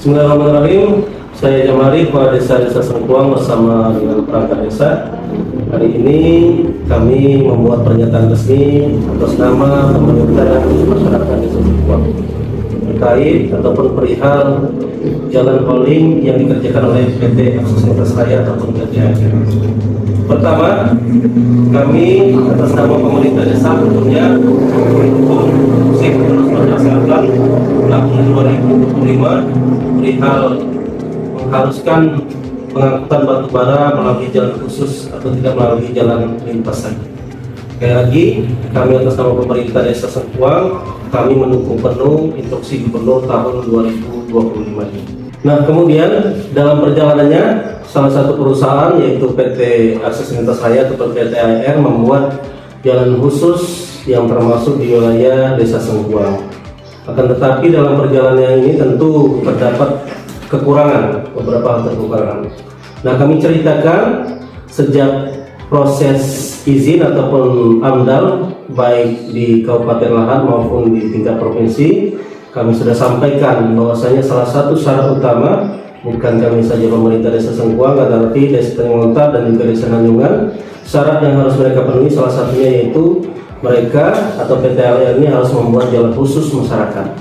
Bismillahirrahmanirrahim. Saya Jamari, Kepala Desa Sengkuang bersama dengan perangkat desa. Hari ini kami membuat pernyataan resmi atas nama pemerintah dan masyarakat Desa Sengkuang terkait ataupun perihal jalan hauling yang dikerjakan oleh PT Akses Raya ataupun PT AR. Pertama, kami atas nama pemerintah desa tentunya mendukung terus berdasarkan tahun 2025 perihal mengharuskan pengangkutan batu bara melalui jalan khusus atau tidak melalui jalan lintasan. Sekali lagi, kami atas nama pemerintah Desa Sengkuang, kami mendukung penuh instruksi Gubernur tahun 2025 ini. Nah, kemudian dalam perjalanannya salah satu perusahaan yaitu PT Akses Raya atau PT AR membuat jalan khusus yang termasuk di wilayah Desa Sengkuang. Akan tetapi dalam perjalanan ini tentu terdapat kekurangan, beberapa hal kekurangan. Nah, kami ceritakan sejak proses izin ataupun AMDAL baik di Kabupaten Lahat maupun di tingkat provinsi, kami sudah sampaikan bahwasanya salah satu syarat utama bukan kami saja pemerintah Desa Sengkuang, tetapi Desa Tenggolontar dan juga Desa Nanyungan, syarat yang harus mereka penuhi salah satunya yaitu mereka atau PT AR ini harus membuat jalan khusus masyarakat.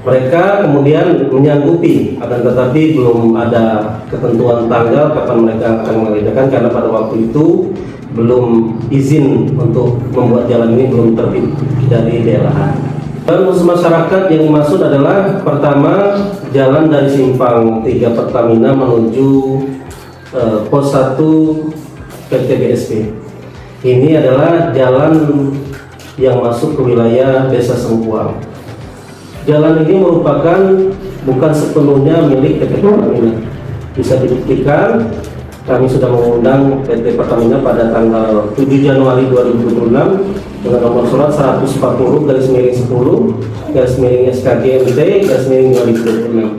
Mereka kemudian menyanggupi, akan tetapi belum ada ketentuan tanggal kapan mereka akan mengerjakan karena pada waktu itu belum izin untuk membuat jalan ini belum terbit dari daerah. Dan khusus masyarakat yang dimaksud adalah pertama jalan dari simpang 3 Pertamina menuju pos 1 PT BSP. Ini adalah jalan yang masuk ke wilayah Desa Sengkuang. Jalan ini merupakan bukan sepenuhnya milik PT Pertamina. Bisa dibuktikan, kami sudah mengundang PT Pertamina pada tanggal 7 Januari 2026 dengan nomor surat 140/10/SKGMT/2026.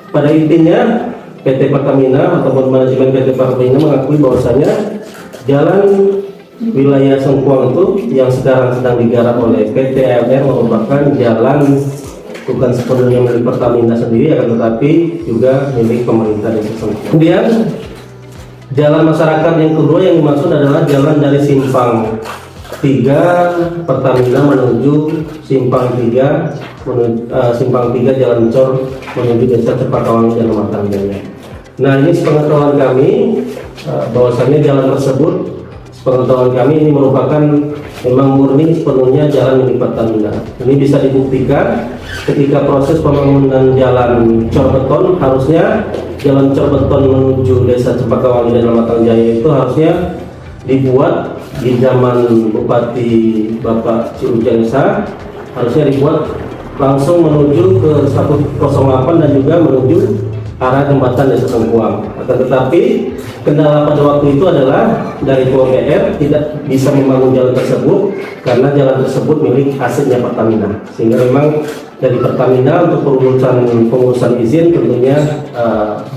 Pada intinya, PT Pertamina ataupun manajemen PT Pertamina mengakui bahwasanya jalan wilayah Sengkuang itu yang sekarang sedang digarap oleh PT AR merupakan jalan bukan sepenuhnya milik Pertamina sendiri, akan tetapi juga milik pemerintah Desa Sengkuang. Kemudian jalan masyarakat yang kedua yang dimaksud adalah jalan dari simpang 3 Pertamina menuju simpang 3 Jalan Cor menuju Desa Cepakawangi dan Rumah Tangganya. Nah, ini sepengetahuan kami bahwasannya jalan tersebut, sepengetahuan kami ini merupakan memang murni sepenuhnya jalan milik Pertamina. Ini bisa dibuktikan ketika proses pembangunan jalan cor beton, harusnya jalan cor beton menuju Desa Cepakawangi dan Lamatang Jaya itu harusnya dibuat di zaman Bupati Bapak Cirujansa, harusnya dibuat langsung menuju ke 108 dan juga menuju arah jembatan Desa Sengkuang. Akan tetapi kendala pada waktu itu adalah dari PUPR tidak bisa membangun jalan tersebut karena jalan tersebut milik asetnya Pertamina, sehingga memang dari Pertamina untuk pengurusan izin tentunya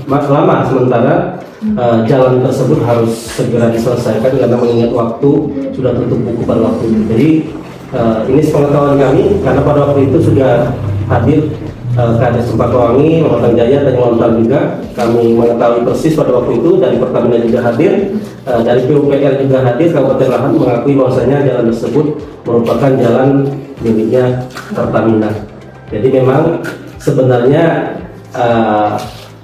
lama, sementara jalan tersebut harus segera diselesaikan karena mengingat waktu sudah tutup buku pada waktu itu. Jadi ini sepengetahuan kami karena pada waktu itu sudah hadir Kades Cepakawangi, Lamatang Jaya, dan Tanjung juga. Kami mengetahui persis pada waktu itu, dari Pertamina juga hadir, dari PUPR juga hadir. Kabupaten Lahat mengakui bahwasanya jalan tersebut merupakan jalan miliknya Pertamina. Jadi memang sebenarnya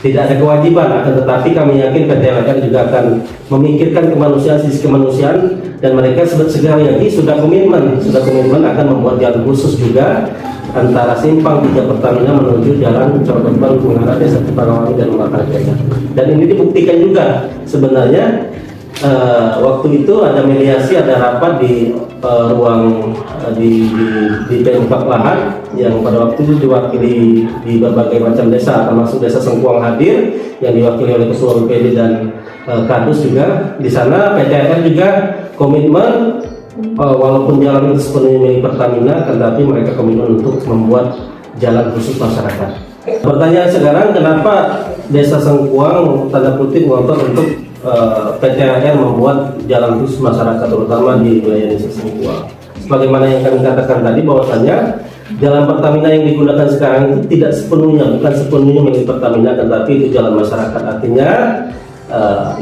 tidak ada kewajiban, akan tetapi kami yakin PT AR juga akan memikirkan kemanusiaan, sisi kemanusiaan, dan mereka segera lagi sudah komitmen akan membuat jalan khusus juga antara simpang 3 Pertamina menuju jalan Cor Beton mengarah Desa Cepakawangi dan Rumah Tangganya. Dan ini dibuktikan juga sebenarnya waktu itu ada mediasi, ada rapat di ruang di Pemkab Lahat yang pada waktu itu diwakili di berbagai macam desa, termasuk Desa Sengkuang hadir yang diwakili oleh Ketua BPD dan Kadus juga. Di sana PT AR juga komitmen walaupun jalan itu sepenuhnya milik Pertamina, tetapi mereka komitmen untuk membuat jalan khusus masyarakat. Pertanyaan sekarang, kenapa Desa Sengkuang tanda kutip ngotot untuk PT AR membuat jalan khusus masyarakat terutama di wilayah Desa Sengkuang? Sebagaimana yang kami katakan tadi bahwasanya jalan Pertamina yang digunakan sekarang itu bukan sepenuhnya milik Pertamina, tetapi itu jalan masyarakat. Artinya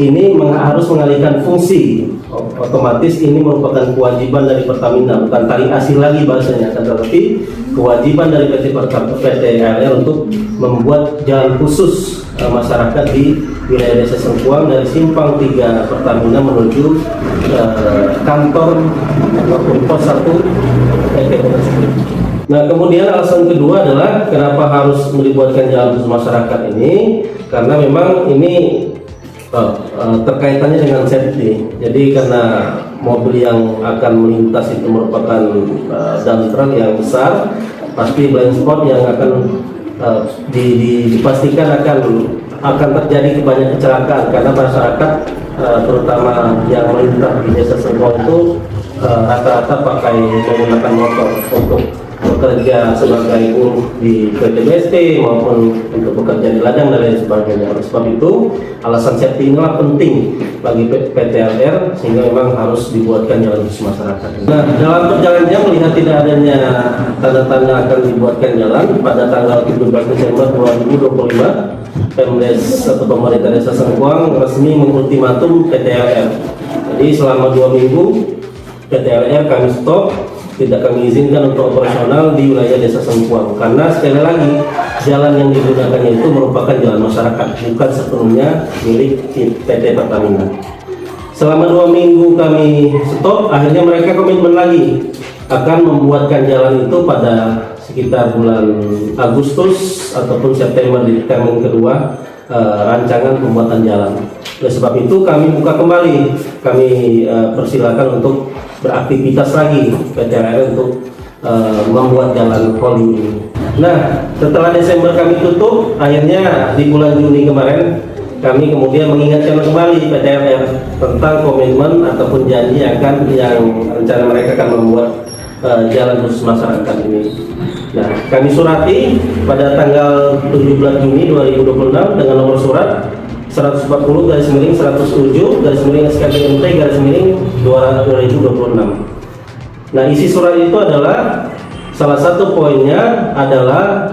ini harus mengalihkan fungsi. Otomatis ini merupakan kewajiban dari Pertamina, bukan tarik hasil lagi bahasanya, tetapi kewajiban dari PT LR untuk membuat jalan khusus masyarakat di wilayah Desa Sengkuang dari simpang 3 Pertamina menuju kantor ataupun pos 1 PT tersebut. Nah, kemudian alasan kedua adalah kenapa harus dibuatkan jalan khusus masyarakat ini, karena memang ini terkaitannya dengan safety. Jadi karena mobil yang akan melintas itu merupakan dump truck yang besar, pasti blind spot yang akan dipastikan akan terjadi banyak kecelakaan, karena masyarakat terutama yang melintas di Desa Sengkuang itu rata-rata menggunakan motor untuk bekerja sebagai buruh di PT BST maupun untuk bekerja di ladang dan lain sebagainya. Oleh sebab itu, alasan safety inilah penting bagi PT LR, sehingga memang harus dibuatkan jalan khusus masyarakat. Nah, dalam perjalanannya melihat tidak adanya tanda-tanda akan dibuatkan jalan, pada tanggal 17 Desember 2025, Pemdes atau pemerintah Desa Sengkuang resmi mengultimatum PT LR. Jadi selama 2 minggu PT LR kami stop, tidak kami izinkan untuk operasional di wilayah Desa Sengkuang, karena sekali lagi jalan yang digunakannya itu merupakan jalan masyarakat, bukan sepenuhnya milik PT Pertamina. Selama 2 minggu kami stop, akhirnya mereka komitmen lagi akan membuatkan jalan itu pada sekitar bulan Agustus ataupun September di termin kedua rancangan pembuatan jalan. Oleh sebab itu kami buka kembali, kami persilakan untuk beraktivitas lagi PT LR untuk membuat jalan rolling ini. Nah, setelah Desember kami tutup, akhirnya di bulan Juni kemarin kami kemudian mengingatkan kembali PT LR tentang komitmen ataupun janji yang rencana mereka akan membuat jalan khusus masyarakat ini. Nah, kami surati pada tanggal 17 Juni 2026 dengan nomor surat 140-107-SKBMT-2026. Nah, isi surat itu adalah, salah satu poinnya adalah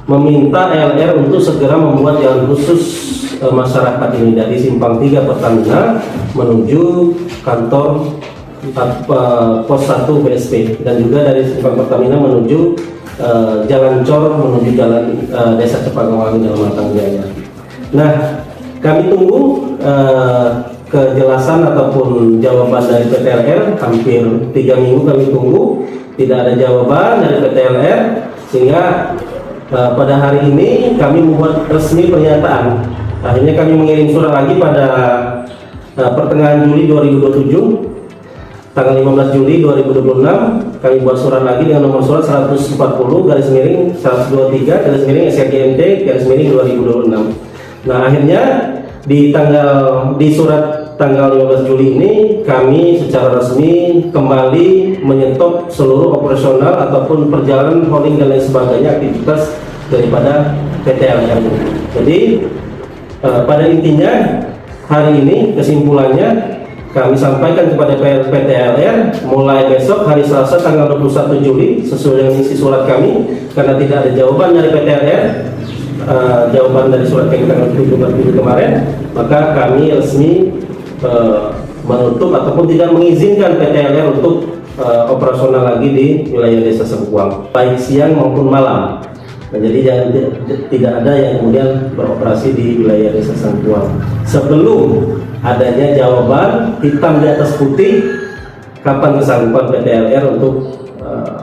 meminta LR untuk segera membuat jalan khusus masyarakat ini dari simpang 3 Pertamina menuju kantor pos 1 BSP, dan juga dari simpang Pertamina menuju jalan Cor menuju jalan Desa Cepakawangi dan Matang Jaya. Nah, kami tunggu kejelasan ataupun jawaban dari PT LR. Hampir 3 minggu kami tunggu, tidak ada jawaban dari PT LR, sehingga pada hari ini kami membuat resmi pernyataan. Akhirnya kami mengirim surat lagi pada pertengahan Juli 2027, tanggal 15 Juli 2026 kami buat surat lagi dengan nomor surat 140-123-SKGMT-2026. Nah, akhirnya di surat tanggal 15 Juli ini kami secara resmi kembali menyetop seluruh operasional ataupun perjalanan holding dan lain sebagainya aktivitas daripada PT LR. Jadi pada intinya hari ini kesimpulannya kami sampaikan kepada PT LR mulai besok hari Selasa tanggal 21 Juli sesuai dengan isi surat kami, karena tidak ada jawaban dari PT LR, jawaban dari surat kami tanggal 17 Juli kemarin, maka kami resmi menutup ataupun tidak mengizinkan PT LR untuk operasional lagi di wilayah Desa Sengkuang, baik siang maupun malam. Nah, jadi tidak ada yang kemudian beroperasi di wilayah Desa Sengkuang sebelum adanya jawaban hitam di atas putih kapan kesanggupan PT LR untuk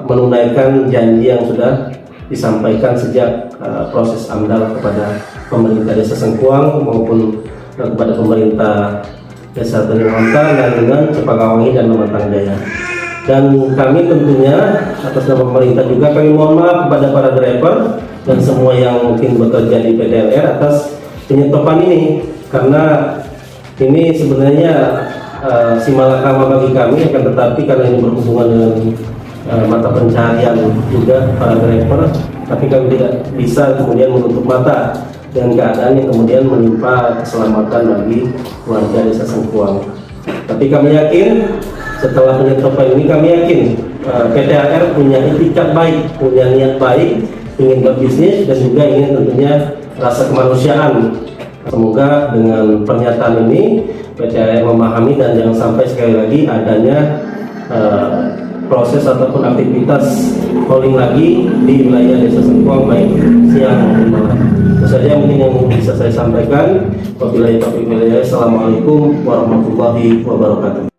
menunaikan janji yang sudah disampaikan sejak proses AMDAL kepada pemerintah Desa Sengkuang maupun kepada pemerintah Desa Taniwanta, Nalungan, Cepakawangi, dan Matang Jaya. Dan kami tentunya atas nama pemerintah juga kami mohon maaf kepada para driver dan semua yang mungkin bekerja di PT LR atas penyetopan ini, karena ini sebenarnya si malakama bagi kami, akan tetapi karena ini berhubungan dengan mata pencaharian juga para driver, tapi kami tidak bisa kemudian menutup mata dengan keadaan yang kemudian menimpa keselamatan bagi warga Desa Sengkuang. Tapi kami yakin setelah penyetopan ini, kami yakin PT AR punya etikat baik, punya niat baik, ingin berbisnis dan juga ingin tentunya rasa kemanusiaan. Semoga dengan pernyataan ini PT AR memahami dan jangan sampai sekali lagi adanya proses ataupun aktivitas calling lagi di wilayah Desa Sengkuang baik siang maupun malam. Itu saja mungkin yang bisa saya sampaikan. Wabillahi taufiq wal hidayah. Assalamualaikum warahmatullahi wabarakatuh.